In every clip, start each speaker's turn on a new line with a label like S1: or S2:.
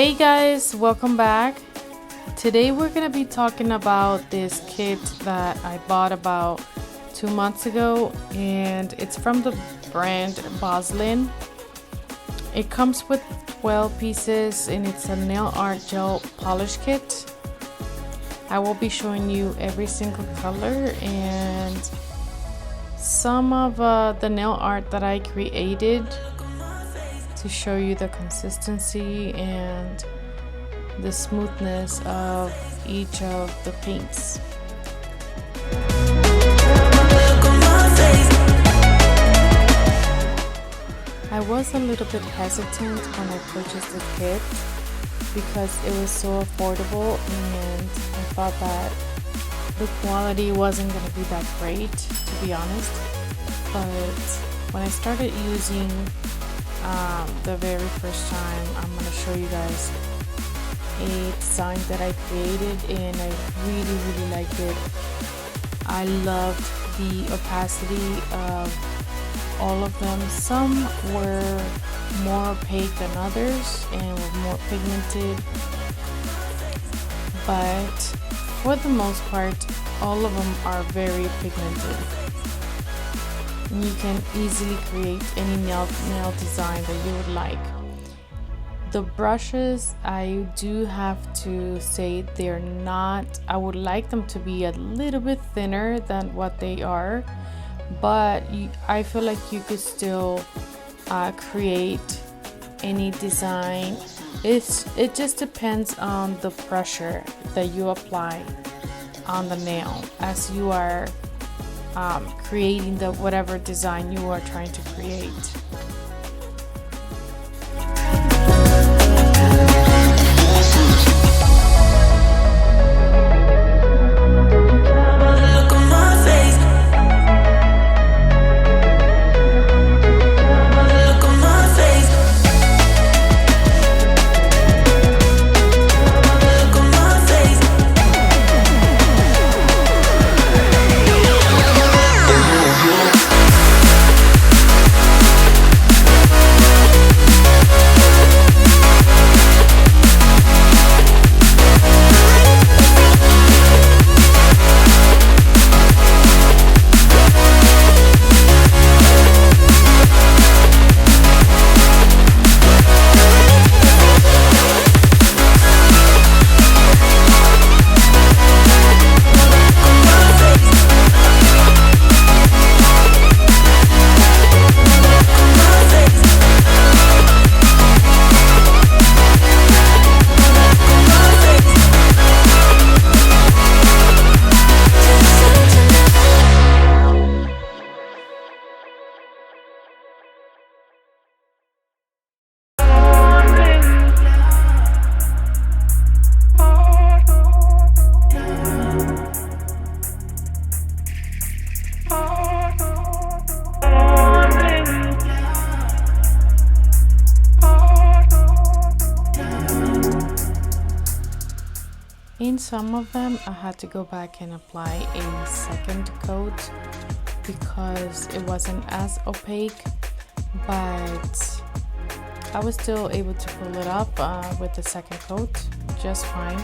S1: Hey guys, welcome back. Today we're gonna be talking about this kit that I bought about 2 months ago, and it's from the brand Bozlin. It comes with 12 pieces and it's a nail art gel polish kit. I will be showing you every single color and some of the nail art that I created to show you the consistency and the smoothness of each of the paints. I was a little bit hesitant when I purchased the kit because it was so affordable, and I thought that the quality wasn't going to be that great, to be honest. But when I started using the very first time, I'm going to show you guys a design that I created, and I really liked it. I loved the opacity of all of them. Some were more opaque than others and were more pigmented, but for the most part all of them are very pigmented. You can easily create any nail design that you would like. The brushes, I do have to say they're not, I would like them to be a little bit thinner than what they are, but I feel like you could still create any design. It just depends on the pressure that you apply on the nail as you are creating the whatever design you are trying to create. In some of them, I had to go back and apply a second coat because it wasn't as opaque, but I was still able to pull it up with the second coat just fine.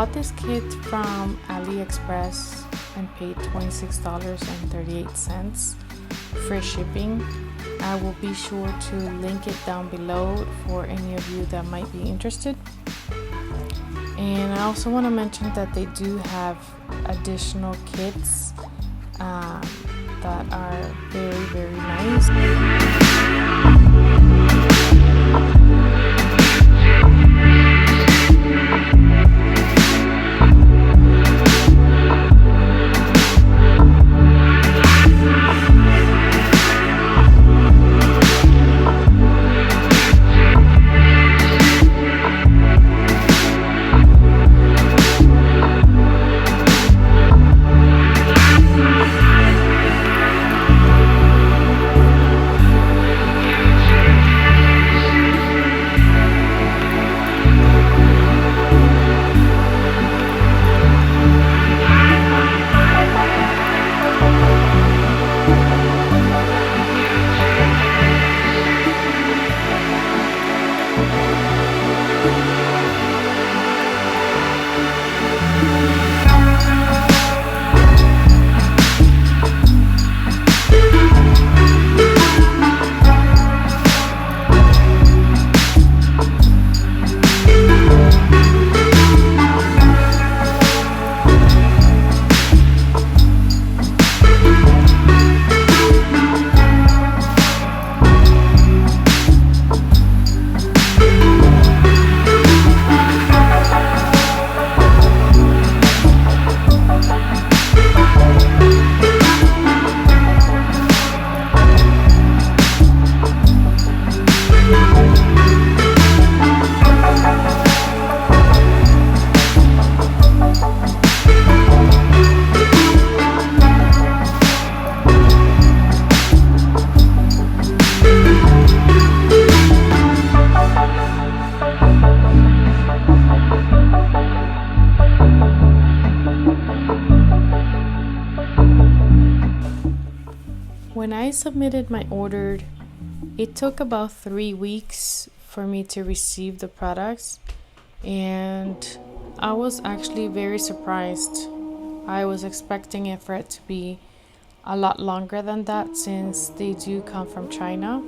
S1: bought this kit from AliExpress and paid $26.38 free shipping. I will be sure to link it down below for any of you that might be interested. And I also want to mention that they do have additional kits that are very, very nice. When I submitted my order, it took about 3 weeks for me to receive the products, and I was actually very surprised. I was expecting it for it to be a lot longer than that, since they do come from China.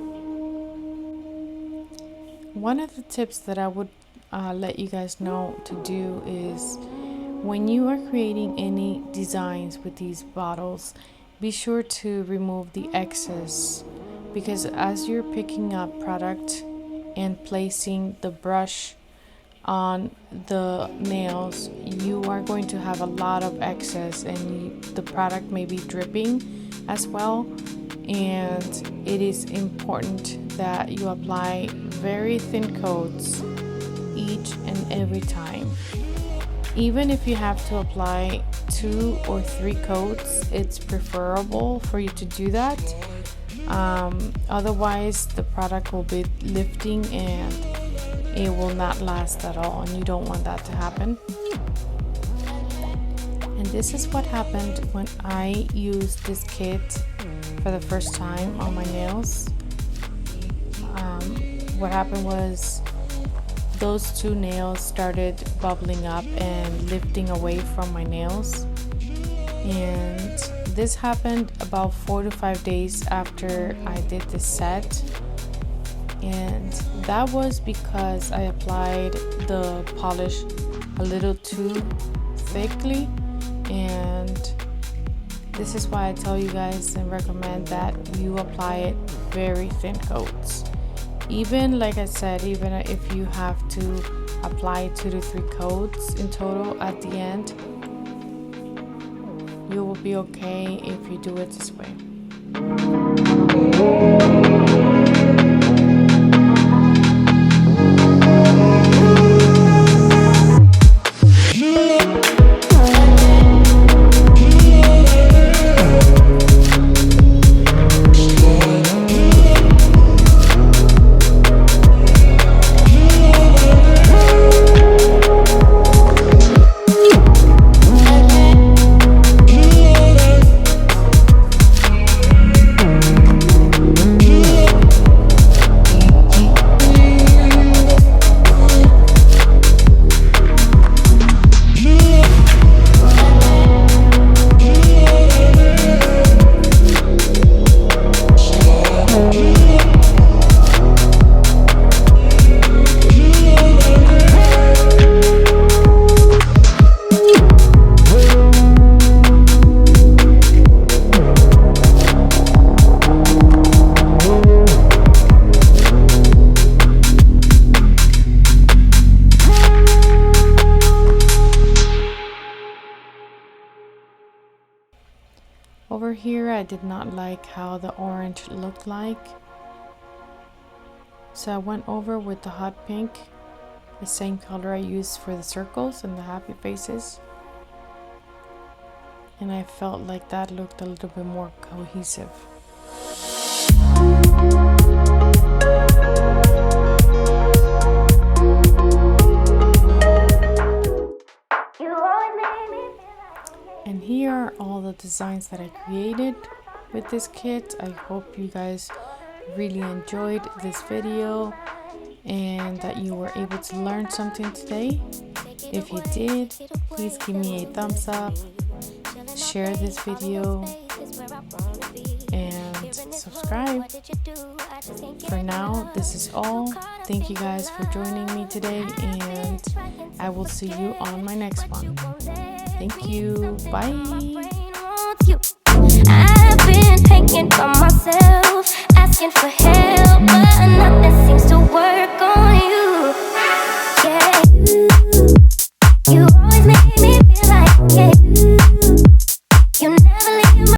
S1: One of the tips that I would let you guys know to do is, when you are creating any designs with these bottles, be sure to remove the excess, because as you're picking up product and placing the brush on the nails, you are going to have a lot of excess, and the product may be dripping as well. And it is important that you apply very thin coats each and every time. Even if you have to apply 2 or 3 coats, it's preferable for you to do that. Otherwise, the product will be lifting and it will not last at all, and you don't want that to happen. And this is what happened when I used this kit for the first time on my nails. What happened was, those 2 nails started bubbling up and lifting away from my nails, and this happened about 4 to 5 days after I did this set. And that was because I applied the polish a little too thickly, and this is why I tell you guys and recommend that you apply it very thin coats. Even, like I said, even if you have to apply 2 to 3 coats in total at the end, you will be okay if you do it this way. I did not like how the orange looked like. So I went over with the hot pink, the same color I used for the circles and the happy faces. And I felt like that looked a little bit more cohesive. And here are all the designs that I created with this kit. I hope you guys really enjoyed this video and that you were able to learn something today. If you did, please give me a thumbs up, share this video, and subscribe. For now, this is all. Thank you guys for joining me today, and I will see you on my next one. Thank you. Bye. I've been hanging by myself, asking for help, but